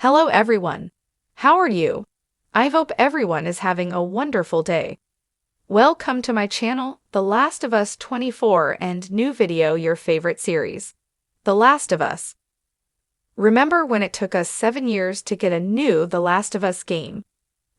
Hello everyone. How are you? I hope everyone is having a wonderful day. Welcome to my channel, The Last of Us 24 and new video your favorite series, The Last of Us. Remember when it took us 7 years to get a new The Last of Us game?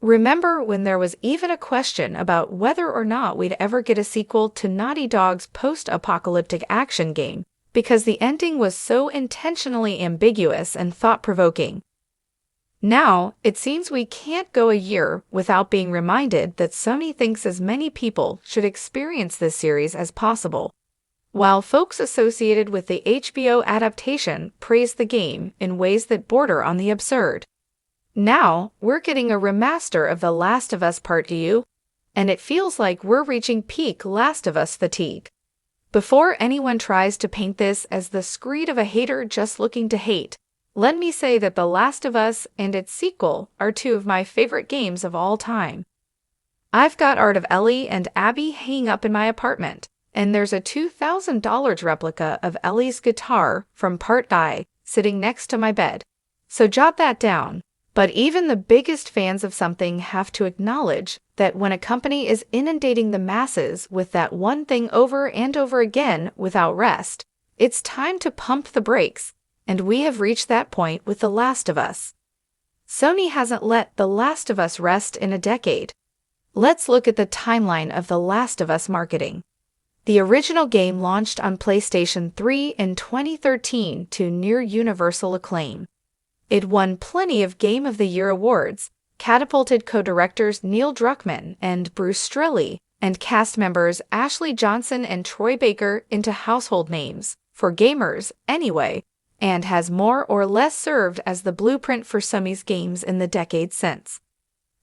Remember when there was even a question about whether or not we'd ever get a sequel to Naughty Dog's post-apocalyptic action game, because the ending was so intentionally ambiguous and thought-provoking. Now, it seems we can't go a year without being reminded that Sony thinks as many people should experience this series as possible, while folks associated with the HBO adaptation praise the game in ways that border on the absurd. Now, we're getting a remaster of The Last of Us Part 2, and it feels like we're reaching peak Last of Us fatigue. Before anyone tries to paint this as the screed of a hater just looking to hate, let me say that The Last of Us and its sequel are two of my favorite games of all time. I've got art of Ellie and Abby hanging up in my apartment, and there's a $2,000 replica of Ellie's guitar from Part I sitting next to my bed. So jot that down. But even the biggest fans of something have to acknowledge that when a company is inundating the masses with that one thing over and over again without rest, it's time to pump the brakes, and we have reached that point with The Last of Us. Sony hasn't let The Last of Us rest in a decade. Let's look at the timeline of The Last of Us marketing. The original game launched on PlayStation 3 in 2013 to near universal acclaim. It won plenty of Game of the Year awards, catapulted co-directors Neil Druckmann and Bruce Straley, and cast members Ashley Johnson and Troy Baker into household names, for gamers anyway, and has more or less served as the blueprint for Sony's games in the decades since.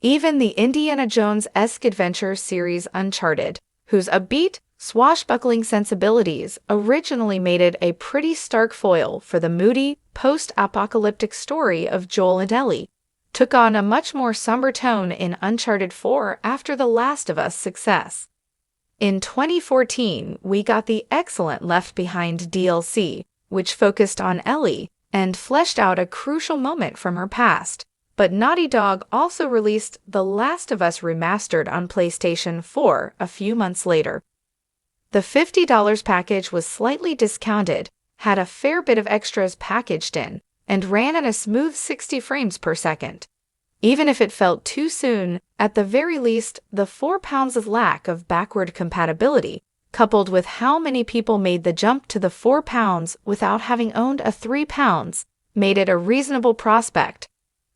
Even the Indiana Jones-esque adventure series Uncharted, whose upbeat, swashbuckling sensibilities originally made it a pretty stark foil for the moody, post-apocalyptic story of Joel and Ellie, took on a much more somber tone in Uncharted 4 after The Last of Us' success. In 2014, we got the excellent Left Behind DLC, which focused on Ellie and fleshed out a crucial moment from her past. But Naughty Dog also released The Last of Us Remastered on PlayStation 4 a few months later. The $50 package was slightly discounted, had a fair bit of extras packaged in, and ran at a smooth 60 frames per second. Even if it felt too soon, at the very least, the £4 of lack of backward compatibility, coupled with how many people made the jump to the £4 without having owned a £3, made it a reasonable prospect.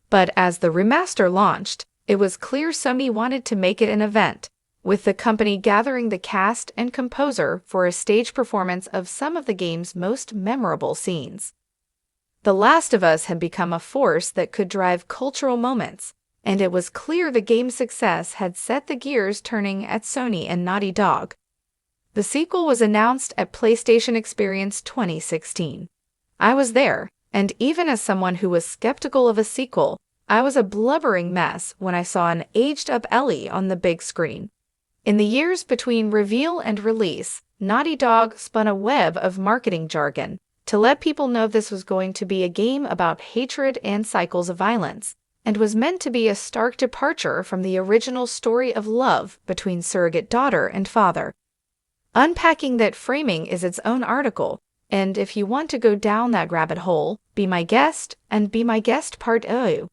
But as the remaster launched, it was clear Sony wanted to make it an event, with the company gathering the cast and composer for a stage performance of some of the game's most memorable scenes. The Last of Us had become a force that could drive cultural moments, and it was clear the game's success had set the gears turning at Sony and Naughty Dog. The sequel was announced at PlayStation Experience 2016. I was there, and even as someone who was skeptical of a sequel, I was a blubbering mess when I saw an aged-up Ellie on the big screen. In the years between reveal and release, Naughty Dog spun a web of marketing jargon to let people know this was going to be a game about hatred and cycles of violence, and was meant to be a stark departure from the original story of love between surrogate daughter and father. Unpacking that framing is its own article, and if you want to go down that rabbit hole, be my guest, and Be My Guest Part 2.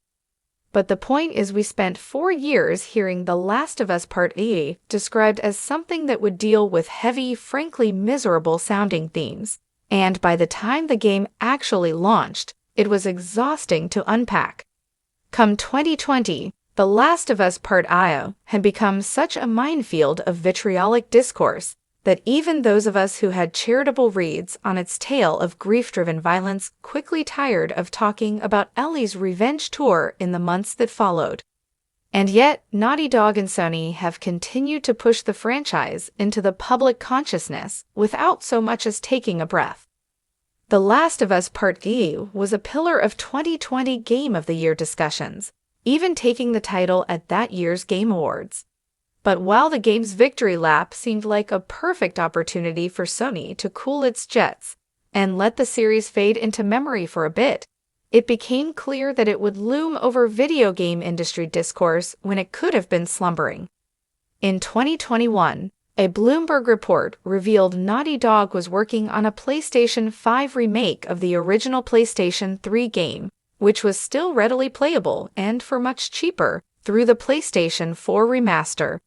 But the point is we spent 4 years hearing The Last of Us Part A described as something that would deal with heavy, frankly miserable-sounding themes, and by the time the game actually launched, it was exhausting to unpack. Come 2020, The Last of Us Part I had become such a minefield of vitriolic discourse that even those of us who had charitable reads on its tale of grief-driven violence quickly tired of talking about Ellie's revenge tour in the months that followed. And yet, Naughty Dog and Sony have continued to push the franchise into the public consciousness without so much as taking a breath. The Last of Us Part E was a pillar of 2020 Game of the Year discussions, even taking the title at that year's Game Awards. But while the game's victory lap seemed like a perfect opportunity for Sony to cool its jets and let the series fade into memory for a bit, it became clear that it would loom over video game industry discourse when it could have been slumbering. In 2021, a Bloomberg report revealed Naughty Dog was working on a PlayStation 5 remake of the original PlayStation 3 game, which was still readily playable and for much cheaper through the PlayStation 4 remaster.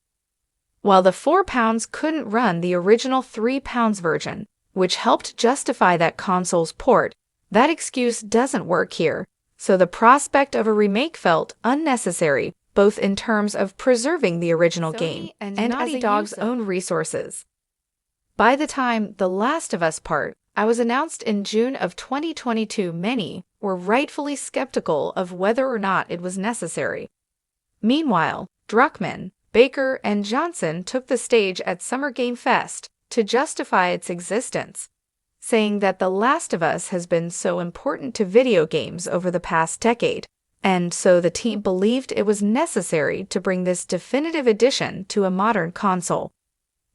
While the £4 couldn't run the original £3 version, which helped justify that console's port, that excuse doesn't work here, so the prospect of a remake felt unnecessary, both in terms of preserving the original game and Naughty Dog's own resources. By the time The Last of Us Part I was announced in June of 2022, many were rightfully skeptical of whether or not it was necessary. Meanwhile, Druckmann, Baker, and Johnson took the stage at Summer Game Fest to justify its existence, saying that The Last of Us has been so important to video games over the past decade, and so the team believed it was necessary to bring this definitive addition to a modern console.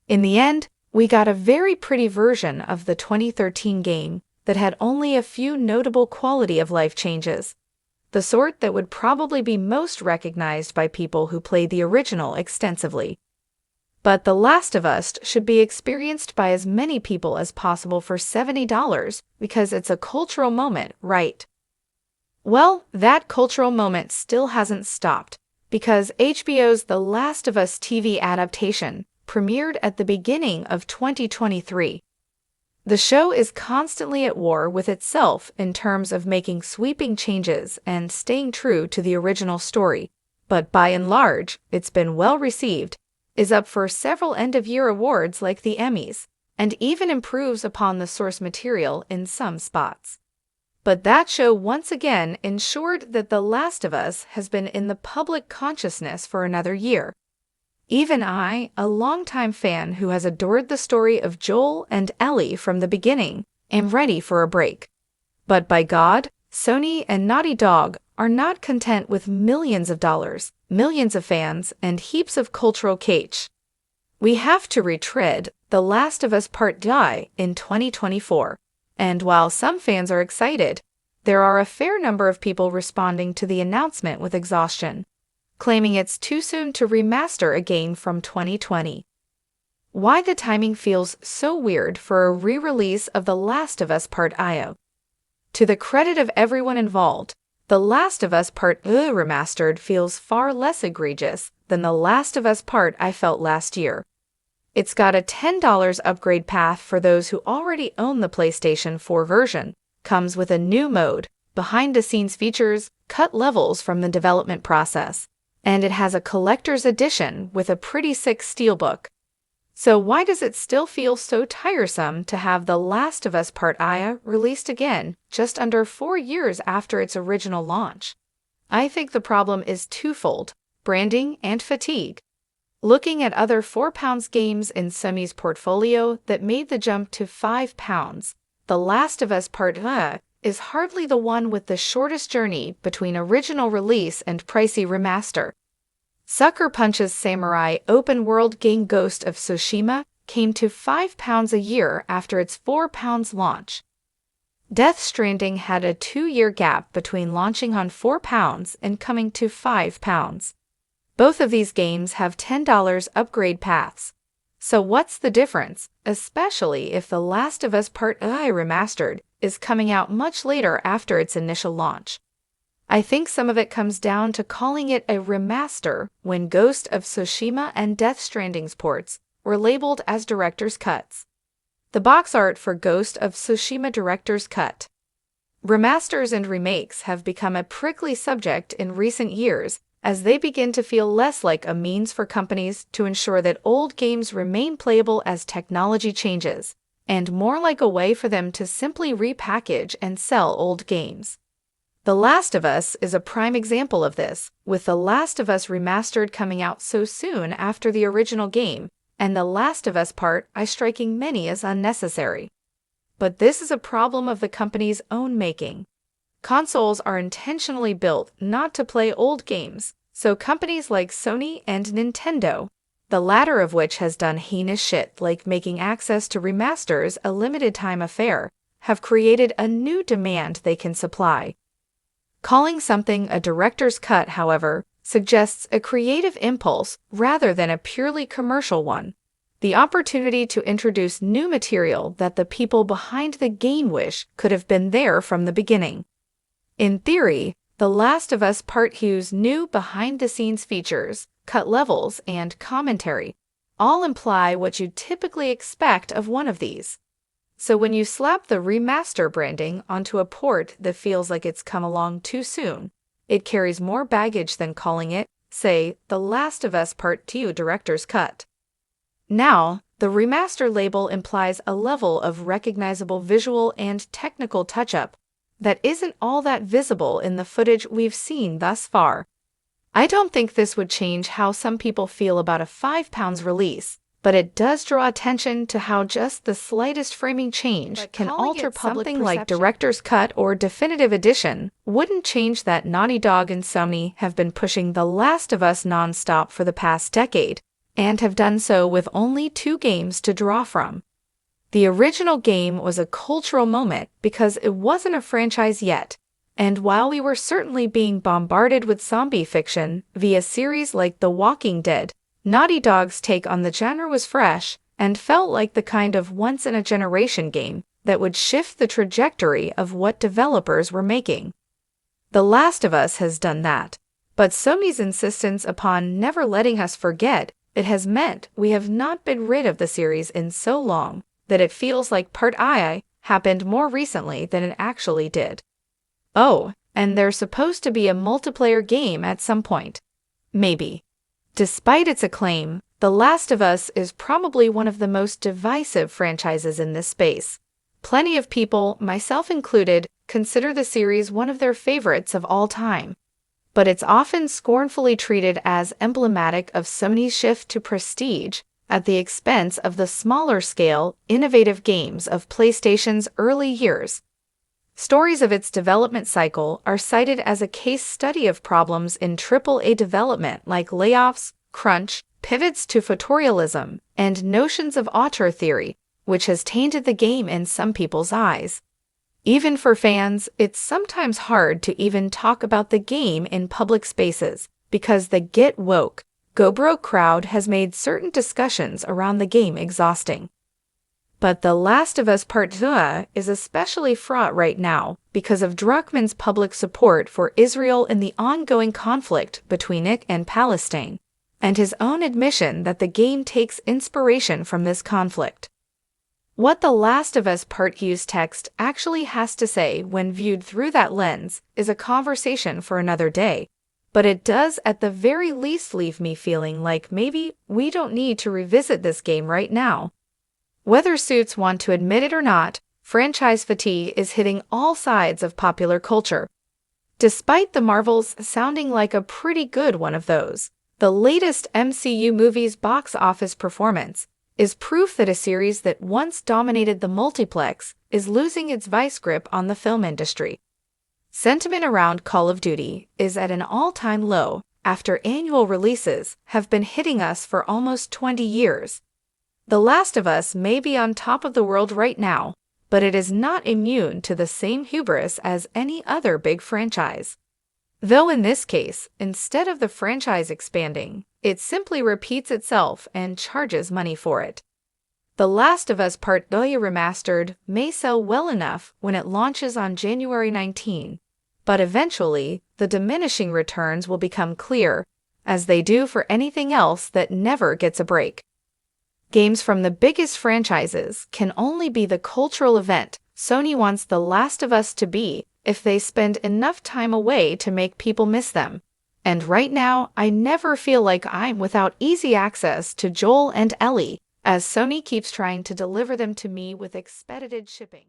In the end, we got a very pretty version of the 2013 game that had only a few notable quality-of-life changes, the sort that would probably be most recognized by people who played the original extensively. But The Last of Us should be experienced by as many people as possible for $70 because it's a cultural moment, right? Well, that cultural moment still hasn't stopped, because HBO's The Last of Us TV adaptation premiered at the beginning of 2023. The show is constantly at war with itself in terms of making sweeping changes and staying true to the original story, but by and large, it's been well received, is up for several end-of-year awards like the Emmys, and even improves upon the source material in some spots. But that show once again ensured that The Last of Us has been in the public consciousness for another year. Even I, a longtime fan who has adored the story of Joel and Ellie from the beginning, am ready for a break. But by God, Sony and Naughty Dog are not content with millions of dollars, millions of fans, and heaps of cultural cash. We have to retread The Last of Us Part II in 2024. And while some fans are excited, there are a fair number of people responding to the announcement with exhaustion, claiming it's too soon to remaster a game from 2020. Why the timing feels so weird for a re-release of The Last of Us Part II. To the credit of everyone involved, The Last of Us Part II remastered feels far less egregious than The Last of Us Part I felt last year. It's got a $10 upgrade path for those who already own the PlayStation 4 version, comes with a new mode, behind-the-scenes features, cut levels from the development process, and it has a collector's edition with a pretty sick steelbook. So why does it still feel so tiresome to have The Last of Us Part II released again just under 4 years after its original launch? I think the problem is twofold: branding and fatigue. Looking at other £4 games in Sony's portfolio that made the jump to £5, The Last of Us Part II is hardly the one with the shortest journey between original release and pricey remaster. Sucker Punch's samurai open-world game Ghost of Tsushima came to £5 a year after its £4 launch. Death Stranding had a 2-year gap between launching on £4 and coming to £5. Both of these games have $10 upgrade paths. So what's the difference, especially if The Last of Us Part II Remastered is coming out much later after its initial launch? I think some of it comes down to calling it a remaster when Ghost of Tsushima and Death Stranding's ports were labeled as director's cuts. The box art for Ghost of Tsushima Director's Cut. Remasters and remakes have become a prickly subject in recent years, as they begin to feel less like a means for companies to ensure that old games remain playable as technology changes, and more like a way for them to simply repackage and sell old games. The Last of Us is a prime example of this, with The Last of Us Remastered coming out so soon after the original game, and The Last of Us Part I striking many as unnecessary. But this is a problem of the company's own making. Consoles are intentionally built not to play old games, so companies like Sony and Nintendo, the latter of which has done heinous shit like making access to remasters a limited-time affair, have created a new demand they can supply. Calling something a director's cut, however, suggests a creative impulse rather than a purely commercial one. The opportunity to introduce new material that the people behind the game wish could have been there from the beginning. In theory, The Last of Us Part 2's new behind-the-scenes features, cut levels, and commentary all imply what you'd typically expect of one of these. So when you slap the remaster branding onto a port that feels like it's come along too soon, it carries more baggage than calling it, say, The Last of Us Part 2 Director's Cut. Now, the remaster label implies a level of recognizable visual and technical touch-up that isn't all that visible in the footage we've seen thus far. I don't think this would change how some people feel about a £5 release, but it does draw attention to how just the slightest framing change can alter public perception. Something like Director's Cut or Definitive Edition wouldn't change that Naughty Dog and Sony have been pushing The Last of Us non-stop for the past decade, and have done so with only 2 games to draw from. The original game was a cultural moment because it wasn't a franchise yet, and while we were certainly being bombarded with zombie fiction via series like The Walking Dead, Naughty Dog's take on the genre was fresh and felt like the kind of once-in-a-generation game that would shift the trajectory of what developers were making. The Last of Us has done that, but Sony's insistence upon never letting us forget it has meant we have not been rid of the series in so long that it feels like Part I happened more recently than it actually did. Oh, and there's supposed to be a multiplayer game at some point. Maybe. Despite its acclaim, The Last of Us is probably one of the most divisive franchises in this space. Plenty of people, myself included, consider the series one of their favorites of all time. But it's often scornfully treated as emblematic of Sony's shift to prestige at the expense of the smaller-scale, innovative games of PlayStation's early years. Stories of its development cycle are cited as a case study of problems in AAA development like layoffs, crunch, pivots to photorealism, and notions of auteur theory, which has tainted the game in some people's eyes. Even for fans, it's sometimes hard to even talk about the game in public spaces because the Get Woke, Go Broke crowd has made certain discussions around the game exhausting. But The Last of Us Part 2 is especially fraught right now because of Druckmann's public support for Israel in the ongoing conflict between it and Palestine, and his own admission that the game takes inspiration from this conflict. What The Last of Us Part 2's text actually has to say when viewed through that lens is a conversation for another day, but it does at the very least leave me feeling like maybe we don't need to revisit this game right now. Whether suits want to admit it or not, franchise fatigue is hitting all sides of popular culture. Despite the Marvels sounding like a pretty good one of those, the latest MCU movie's box office performance is proof that a series that once dominated the multiplex is losing its vice grip on the film industry. Sentiment around Call of Duty is at an all-time low after annual releases have been hitting us for almost 20 years. The Last of Us may be on top of the world right now, but it is not immune to the same hubris as any other big franchise. Though in this case, instead of the franchise expanding, it simply repeats itself and charges money for it. The Last of Us Part 2 Remastered may sell well enough when it launches on January 19, but eventually the diminishing returns will become clear, as they do for anything else that never gets a break. Games from the biggest franchises can only be the cultural event Sony wants The Last of Us to be if they spend enough time away to make people miss them. And right now, I never feel like I'm without easy access to Joel and Ellie, as Sony keeps trying to deliver them to me with expedited shipping.